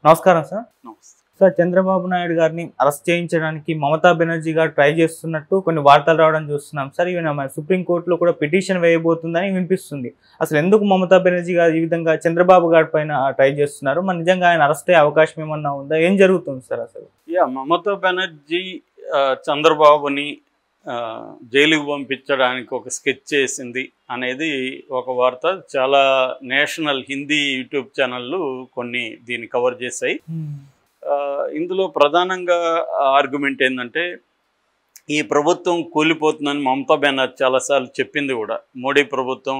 నమస్కారం సార్. నమస్తే. సార్, చంద్రబాబు నాయుడు గారిని అరెస్ట్ చేయించడానికి మమతా బెనర్జీ గారు ట్రై చేస్తున్నట్టు కొన్ని వార్తలు రావడం చూస్తున్నాం సార్. ఈవెన్ మన సుప్రీంకోర్టులో కూడా పిటిషన్ వేయబోతుందని వినిపిస్తుంది. అసలు ఎందుకు మమతా బెనర్జీ గారు ఈ విధంగా చంద్రబాబు గారి పైన ట్రై చేస్తున్నారు? మన నిజంగా ఆయన అరెస్ట్ అయ్యే అవకాశం ఏమన్నా ఉందా? ఏం జరుగుతుంది సార్ అసలు? మమతా బెనర్జీ చంద్రబాబుని జైలుకు పంపించడానికి ఒక స్కెచ్ చేసింది అనేది ఒక వార్త. చాలా నేషనల్ హిందీ యూట్యూబ్ ఛానళ్ళు కొన్ని దీన్ని కవర్ చేశాయి. ఇందులో ప్రధానంగా ఆర్గ్యుమెంట్ ఏంటంటే, ఈ ప్రభుత్వం కూలిపోతుందని మమతా బెనర్జీ చాలాసార్లు చెప్పింది కూడా. మోడీ ప్రభుత్వం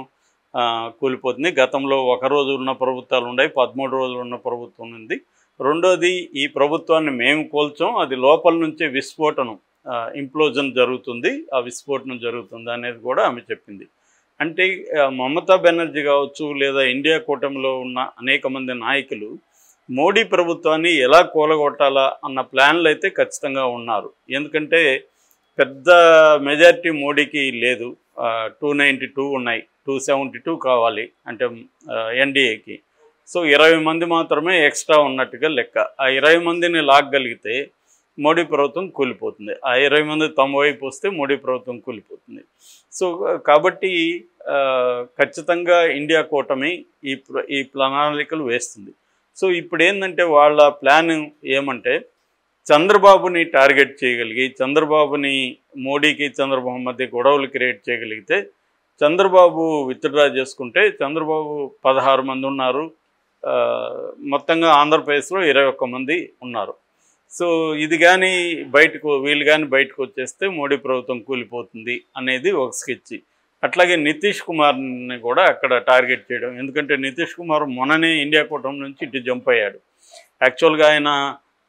కూలిపోతుంది. గతంలో ఒక రోజు ఉన్న ప్రభుత్వాలు ఉన్నాయి, 13 రోజులు ఉన్న ప్రభుత్వం ఉంది. రెండోది, ఈ ప్రభుత్వాన్ని మేము కోల్చాం, అది లోపల నుంచే విస్ఫోటనం, ఇంప్లోజన్ జరుగుతుంది, ఆ విస్ఫోటనం జరుగుతుంది అనేది కూడా ఆమె చెప్పింది. అంటే మమతా బెనర్జీ కావచ్చు, లేదా ఇండియా కూటమిలో ఉన్న అనేక మంది నాయకులు మోడీ ప్రభుత్వాన్ని ఎలా కూలగొట్టాలా అన్న ప్లాన్లు అయితే ఖచ్చితంగా ఉన్నారు. ఎందుకంటే పెద్ద మెజారిటీ మోడీకి లేదు. 292 ఉన్నాయి, 272 కావాలి అంటే ఎన్డీఏకి. సో 20 మంది మాత్రమే ఎక్స్ట్రా ఉన్నట్టుగా లెక్క. ఆ 20 మందిని లాగగలిగితే మోడీ ప్రభుత్వం కూలిపోతుంది. ఆ 20 మంది తమ వైపు వస్తే మోడీ ప్రభుత్వం కూలిపోతుంది. సో కాబట్టి ఖచ్చితంగా ఇండియా కూటమి ఈ ప్రణాళికలు వేస్తుంది. సో ఇప్పుడు ఏంటంటే, వాళ్ళ ప్లాన్ ఏమంటే, చంద్రబాబుని టార్గెట్ చేయగలిగి, చంద్రబాబుని మోడీకి చంద్రబాబు మధ్య గొడవలు క్రియేట్ చేయగలిగితే, చంద్రబాబు విత్డ్రా చేసుకుంటే, చంద్రబాబు 16 మంది ఉన్నారు, మొత్తంగా ఆంధ్రప్రదేశ్లో 21 మంది ఉన్నారు. సో ఇది కానీ వీళ్ళు కానీ బయటకు వచ్చేస్తే మోడీ ప్రభుత్వం కూలిపోతుంది అనేది ఒక స్కెచ్. అట్లాగే నితీష్ కుమార్ని కూడా అక్కడ టార్గెట్ చేయడం. ఎందుకంటే నితీష్ కుమార్ మొన్ననే ఇండియా కూటమి నుంచి ఇటు జంప్ అయ్యాడు. యాక్చువల్గా ఆయన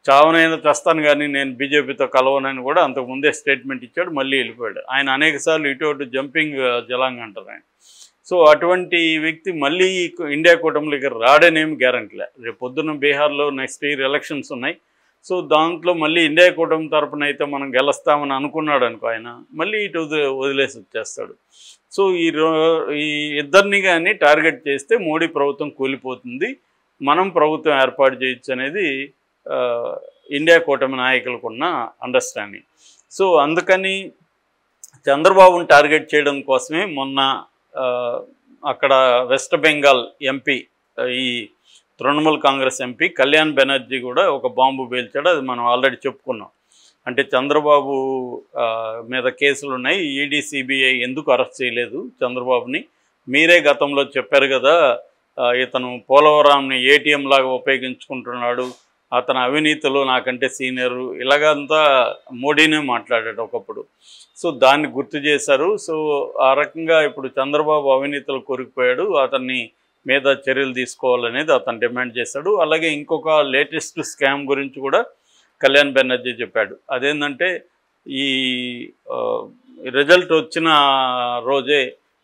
చావనైనా చేస్తాను కానీ నేను బీజేపీతో కలవనని కూడా అంతకుముందే స్టేట్మెంట్ ఇచ్చాడు, మళ్ళీ వెళ్ళిపోయాడు. ఆయన అనేకసార్లు ఇటు జంపింగ్ జలాంగ్ అంటారు ఆయన. సో అటువంటి వ్యక్తి మళ్ళీ ఇండియా కూటమిలోకి రాడనేమి గ్యారంటీలే. రేపు పొద్దున్న బీహార్లో నెక్స్ట్ ఇయర్ ఎలక్షన్స్ ఉన్నాయి. సో దాంట్లో మళ్ళీ ఇండియా కూటమి తరపున అయితే మనం గెలుస్తామని అనుకున్నాడు అనుకో, ఆయన మళ్ళీ ఇటు వదిలేసి వచ్చేస్తాడు. సో ఈ ఇద్దరిని కానీ టార్గెట్ చేస్తే మోడీ ప్రభుత్వం కూలిపోతుంది, మనం ప్రభుత్వం ఏర్పాటు చేయొచ్చు అనేది ఇండియా కూటమి నాయకులకు ఉన్న అండర్స్టాండింగ్. సో అందుకని చంద్రబాబుని టార్గెట్ చేయడం కోసమే మొన్న అక్కడ వెస్ట్ బెంగాల్ ఎంపీ, ఈ తృణమూల్ కాంగ్రెస్ ఎంపీ కళ్యాణ్ బెనర్జీ కూడా ఒక బాంబు పేల్చాడు. అది మనం ఆల్రెడీ చెప్పుకున్నాం. అంటే చంద్రబాబు మీద కేసులు ఉన్నాయి, ఈడీ సిబిఐ ఎందుకు అరెస్ట్ చేయలేదు చంద్రబాబుని? మీరే గతంలో చెప్పారు కదా, ఇతను పోలవరాంని ఏటీఎం లాగా ఉపయోగించుకుంటున్నాడు, అతను అవినీతిలో నాకంటే సీనియరు, ఇలాగంతా మోడీనే మాట్లాడాడు ఒకప్పుడు. సో దాన్ని గుర్తు చేశారు. సో ఆ రకంగా ఇప్పుడు చంద్రబాబు అవినీతిలో కొరికిపోయాడు, అతన్ని మీద చర్యలు తీసుకోవాలనేది అతను డిమాండ్ చేశాడు. అలాగే ఇంకొక లేటెస్ట్ స్కామ్ గురించి కూడా కళ్యాణ్ బెనర్జీ చెప్పాడు. అదేంటంటే, ఈ రిజల్ట్ వచ్చిన రోజే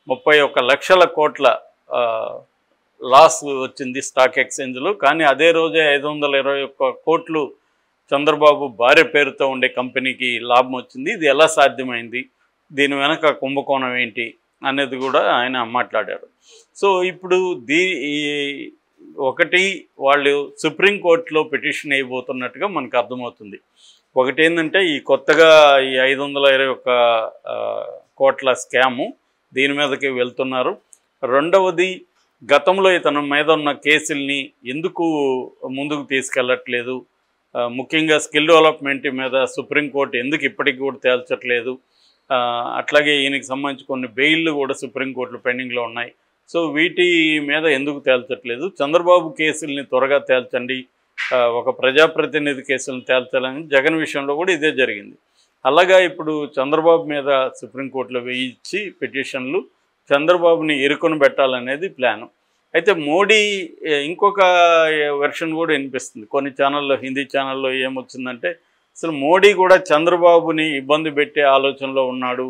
31 లక్షల కోట్ల లాస్ వచ్చింది స్టాక్ ఎక్స్చేంజ్లో. కానీ అదే రోజే 521 కోట్లు చంద్రబాబు భార్య పేరుతో ఉండే కంపెనీకి లాభం వచ్చింది. ఇది ఎలా సాధ్యమైంది, దీని వెనక కుంభకోణం ఏంటి అనేది కూడా ఆయన మాట్లాడాడు. సో ఇప్పుడు ఒకటి, వాళ్ళు సుప్రీంకోర్టులో పిటిషన్ వేయబోతున్నట్టుగా మనకు అర్థమవుతుంది. ఒకటి ఏంటంటే, ఈ కొత్తగా ఈ 521 కోట్ల స్కాము దీని మీదకి వెళ్తున్నారు. రెండవది, గతంలో ఇతని మీద ఉన్న కేసుల్ని ఎందుకు ముందుకు తీసుకెళ్ళట్లేదు, ముఖ్యంగా స్కిల్ డెవలప్మెంట్ మీద సుప్రీంకోర్టు ఎందుకు ఇప్పటికి కూడా తేల్చట్లేదు, అట్లాగే ఈయనకి సంబంధించి కొన్ని బెయిల్లు కూడా సుప్రీంకోర్టులో పెండింగ్లో ఉన్నాయి. సో వీటి మీద ఎందుకు తేల్చట్లేదు, చంద్రబాబు కేసుల్ని త్వరగా తేల్చండి, ఒక ప్రజాప్రతినిధి కేసులను తేల్చాలని జగన్ విషయంలో కూడా ఇదే జరిగింది. అలాగా ఇప్పుడు చంద్రబాబు మీద సుప్రీంకోర్టులో వేయించి పిటిషన్లు చంద్రబాబుని ఇరుకుని పెట్టాలనేది ప్లాను. అయితే మోడీ ఇంకొక వెర్షన్ కూడా వినిపిస్తుంది కొన్ని ఛానల్లో, హిందీ ఛానల్లో ఏమొచ్చిందంటే, అసలు మోడీ కూడా చంద్రబాబుని ఇబ్బంది పెట్టే ఆలోచనలో ఉన్నాడు,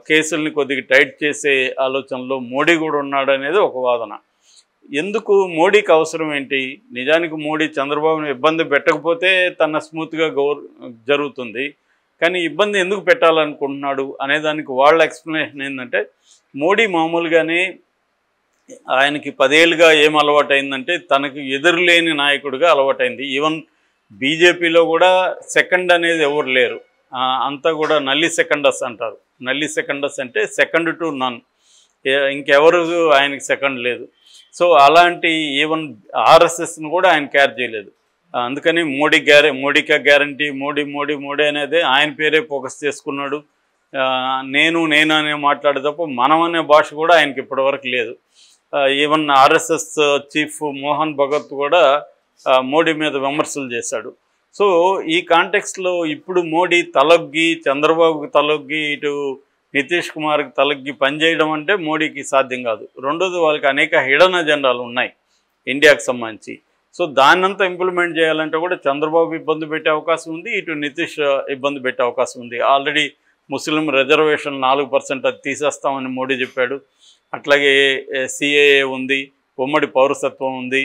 కేసుల్ని కొద్దిగా టైట్ చేసే ఆలోచనలో మోడీ కూడా ఉన్నాడు అనేది ఒక వాదన. ఎందుకు మోడీకి అవసరం ఏంటి? నిజానికి మోడీ చంద్రబాబుని ఇబ్బంది పెట్టకపోతే తన స్మూత్గా జరుగుతుంది, కానీ ఇబ్బంది ఎందుకు పెట్టాలనుకుంటున్నాడు అనేదానికి వాళ్ళ ఎక్స్ప్లెనేషన్ ఏంటంటే, మోడీ మామూలుగానే ఆయనకి 10 ఏళ్ళుగా ఏం అలవాటైందంటే తనకు ఎదురులేని నాయకుడిగా అలవాటైంది. ఈవెన్ బీజేపీలో కూడా సెకండ్ అనేది ఎవరు లేరు. అంతా కూడా నల్లి సెకండర్స్ అంటారు. నల్లి సెకండర్స్ అంటే సెకండ్ టు నన్, ఇంకెవరు ఆయనకి సెకండ్ లేదు. సో అలాంటి ఈవెన్ ఆర్ఎస్ఎస్ని కూడా ఆయన క్యార్ చేయలేదు. అందుకని మోడీకా గ్యారంటీ, మోడీ అనేది ఆయన పేరే ఫోకస్ చేసుకున్నాడు. నేను అనే మాట్లాడే తప్ప మనం అనే భాష కూడా ఆయనకి ఇప్పటివరకు లేదు. Even RSS chief Mohan Bhagat కూడా మోడీ మీద విమర్శలు చేశాడు. సో ఈ కాంటెక్స్ట్లో ఇప్పుడు మోడీ తలొగ్గి, చంద్రబాబుకి తలొగ్గి, ఇటు నితీష్ కుమార్కి తలొగ్గి పనిచేయడం అంటే మోడీకి సాధ్యం కాదు. రెండోది, వాళ్ళకి అనేక హిడెన్ అజెండాలు ఉన్నాయి ఇండియాకి సంబంధించి. సో దాన్నంతా ఇంప్లిమెంట్ చేయాలంటే కూడా చంద్రబాబు ఇబ్బంది పెట్టే అవకాశం ఉంది, ఇటు నితీష్ ఇబ్బంది పెట్టే అవకాశం ఉంది. ఆల్రెడీ ముస్లిం రిజర్వేషన్ 4% అది తీసేస్తామని మోడీ చెప్పాడు. అట్లాగే సిఏఏ ఉంది, ఉమ్మడి పౌరసత్వం ఉంది,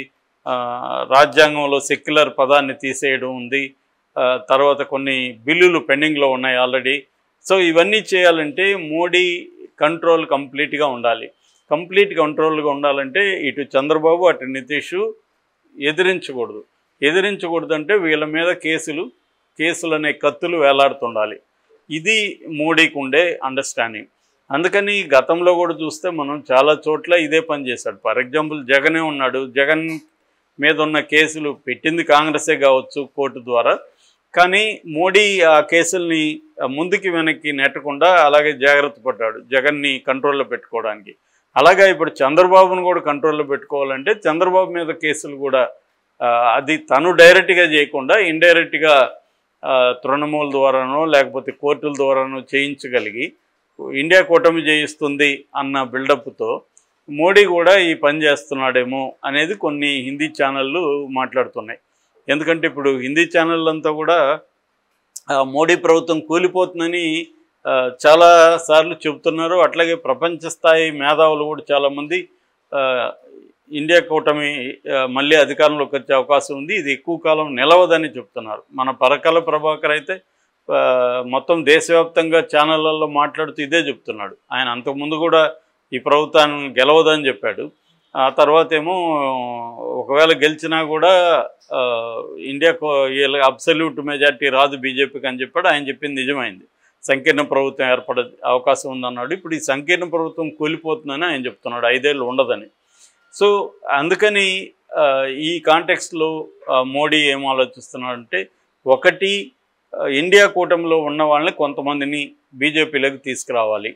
రాజ్యాంగంలో సెక్యులర్ పదాన్ని తీసేయడం ఉంది, తర్వాత కొన్ని బిల్లులు పెండింగ్లో ఉన్నాయి ఆల్రెడీ. సో ఇవన్నీ చేయాలంటే మోడీ కంట్రోల్ కంప్లీట్గా ఉండాలి. కంప్లీట్ కంట్రోల్గా ఉండాలంటే ఇటు చంద్రబాబు అటు నితీష్ ఎదిరించకూడదు అంటే వీళ్ళ మీద కేసులు అనే కత్తులు వేలాడుతుండాలి. ఇది మోడీకి ఉండే అండర్స్టాండింగ్. అందుకని గతంలో కూడా చూస్తే మనం చాలా చోట్ల ఇదే పని చేశాడు. ఫర్ ఎగ్జాంపుల్ జగనే ఉన్నాడు. జగన్ మీద ఉన్న కేసులు పెట్టింది కాంగ్రెసే కావచ్చు కోర్టు ద్వారా, కానీ మోడీ ఆ కేసుల్ని ముందుకి వెనక్కి నెట్టకుండా అలాగే జాగ్రత్త పడ్డాడు జగన్ని కంట్రోల్లో పెట్టుకోవడానికి. అలాగే ఇప్పుడు చంద్రబాబును కూడా కంట్రోల్లో పెట్టుకోవాలంటే చంద్రబాబు మీద కేసులు కూడా అది తను డైరెక్ట్గా చేయకుండా ఇండైరెక్ట్గా తృణమూల్ ద్వారానో లేకపోతే కోర్టుల ద్వారానో చేయించగలిగి ఇండియా కూటమి చేయిస్తుంది అన్న బిల్డప్తో మోడీ కూడా ఈ పని చేస్తున్నాడేమో అనేది కొన్ని హిందీ ఛానళ్ళు మాట్లాడుతున్నాయి. ఎందుకంటే ఇప్పుడు హిందీ ఛానళ్ళంతా కూడా మోడీ ప్రభుత్వం కూలిపోతుందని చాలాసార్లు చెబుతున్నారు. అట్లాగే ప్రపంచ స్థాయి మేధావులు కూడా చాలామంది ఇండియా కూటమి మళ్ళీ అధికారంలోకి వచ్చే అవకాశం ఉంది, ఇది ఎక్కువ కాలం నిలవదని చెప్తున్నారు. మన పరకాల ప్రభాకర్ అయితే మొత్తం దేశవ్యాప్తంగా ఛానళ్ళల్లో మాట్లాడుతూ ఇదే చెప్తున్నాడు. ఆయన అంతకుముందు కూడా ఈ ప్రభుత్వాన్ని గెలవదని చెప్పాడు. ఆ తర్వాత ఏమో ఒకవేళ గెలిచినా కూడా ఇండియా అబ్సల్యూట్ మెజార్టీ రాదు బీజేపీకి అని చెప్పాడు. ఆయన చెప్పింది నిజమైంది. సంకీర్ణ ప్రభుత్వం ఏర్పడే అవకాశం ఉందన్నాడు. ఇప్పుడు ఈ సంకీర్ణ ప్రభుత్వం కూలిపోతుందని ఆయన చెప్తున్నాడు, 5 ఏళ్ళు ఉండదని. సో అందుకని ఈ కాంటెక్స్ట్లో మోడీ ఏం ఆలోచిస్తున్నాడంటే, ఒకటి ఇండియా కూటమిలో ఉన్న వాళ్ళని కొంతమందిని బీజేపీలోకి తీసుకురావాలి.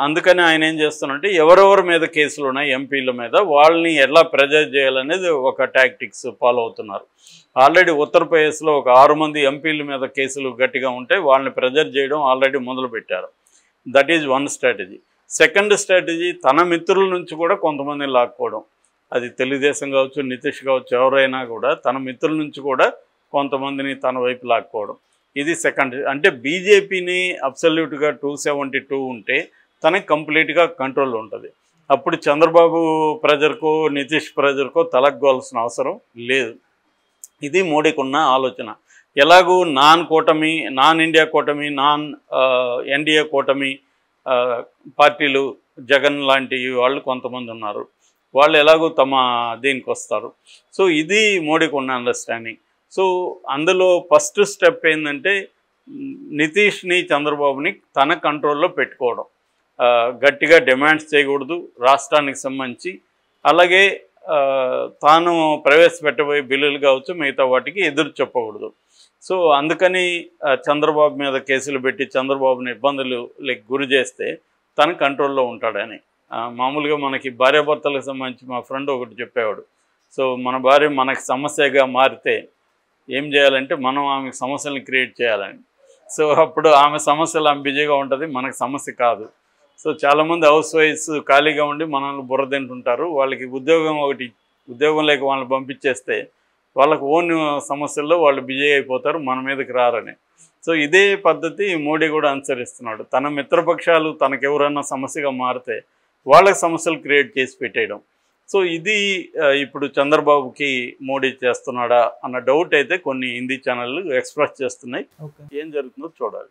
అందుకని ఆయన ఏం చేస్తున్నారంటే ఎవరెవరి మీద కేసులు ఉన్నాయి ఎంపీల మీద వాళ్ళని ఎలా ప్రెజర్ చేయాలనేది ఒక టాక్టిక్స్ ఫాలో అవుతున్నారు. ఆల్రెడీ ఉత్తరప్రదేశ్లో ఒక 6 మంది ఎంపీల మీద కేసులు గట్టిగా ఉంటే వాళ్ళని ప్రెజర్ చేయడం ఆల్రెడీ మొదలుపెట్టారు. That is one strategy. Second strategy, తన మిత్రుల నుంచి కూడా కొంతమందిని లాక్కోవడం. అది తెలుగుదేశం కావచ్చు, నితీష్ కావచ్చు, ఎవరైనా కూడా తన మిత్రుల నుంచి కూడా కొంతమందిని తన వైపు లాక్కోవడం. ఇది సెకండ్. అంటే బీజేపీని అబ్సల్యూట్గా 272 ఉంటే తనకి కంప్లీట్గా కంట్రోల్ ఉంటుంది. అప్పుడు చంద్రబాబు ప్రెజర్కో నితీష్ ప్రెజర్కో తలగ్గాల్సిన అవసరం లేదు. ఇది మోడీకి ఉన్న ఆలోచన. ఎలాగూ నాన్ ఇండియా కూటమి, ఎన్డీఏ కూటమి పార్టీలు జగన్ లాంటి వాళ్ళు కొంతమంది ఉన్నారు, వాళ్ళు ఎలాగో తమ దీనికి వస్తారు. సో ఇది మోడీకి ఉన్న అండర్స్టాండింగ్. సో అందులో ఫస్ట్ స్టెప్ ఏంటంటే నితీష్ని చంద్రబాబుని తన కంట్రోల్లో పెట్టుకోవడం, గట్టిగా డిమాండ్స్ చేయకూడదు రాష్ట్రానికి సంబంధించి, అలాగే తాను ప్రవేశపెట్టబోయే బిల్లులు కావచ్చు మిగతా వాటికి ఎదురు చెప్పకూడదు. సో అందుకని చంద్రబాబు మీద కేసులు పెట్టి చంద్రబాబుని ఇబ్బందులు గురి చేస్తే తన కంట్రోల్లో ఉంటాడని. మామూలుగా మనకి భార్యాభర్తలకు సంబంధించి మా ఫ్రెండ్ ఒకటి చెప్పేవాడు. సో మన భార్య మనకి సమస్యగా మారితే ఏం చేయాలంటే మనం ఆమెకు సమస్యలను క్రియేట్ చేయాలని. సో అప్పుడు ఆమె సమస్యలు ఆమె బిజీగా ఉంటుంది, మనకు సమస్య కాదు. సో చాలామంది హౌస్ వైఫ్స్ ఖాళీగా ఉండి మనల్ని బుర్రదింటుంటారు. వాళ్ళకి ఉద్యోగం లేక వాళ్ళని పంపించేస్తే వాళ్ళకు ఓన్ సమస్యల్లో వాళ్ళు బిజీ అయిపోతారు, మన మీదకి రారని. సో ఇదే పద్ధతి మోడీ కూడా అనుసరిస్తున్నాడు. తన మిత్రపక్షాలు తనకెవరైనా సమస్యగా మారితే వాళ్ళకి సమస్యలు క్రియేట్ చేసి పెట్టేయడం. సో ఇది ఇప్పుడు చంద్రబాబుకి మోడీ చేస్తున్నాడా అన్న డౌట్ అయితే కొన్ని హిందీ ఛానళ్ళు ఎక్స్ప్రెస్ చేస్తున్నాయి. ఏం జరుగుతుందో చూడాలి.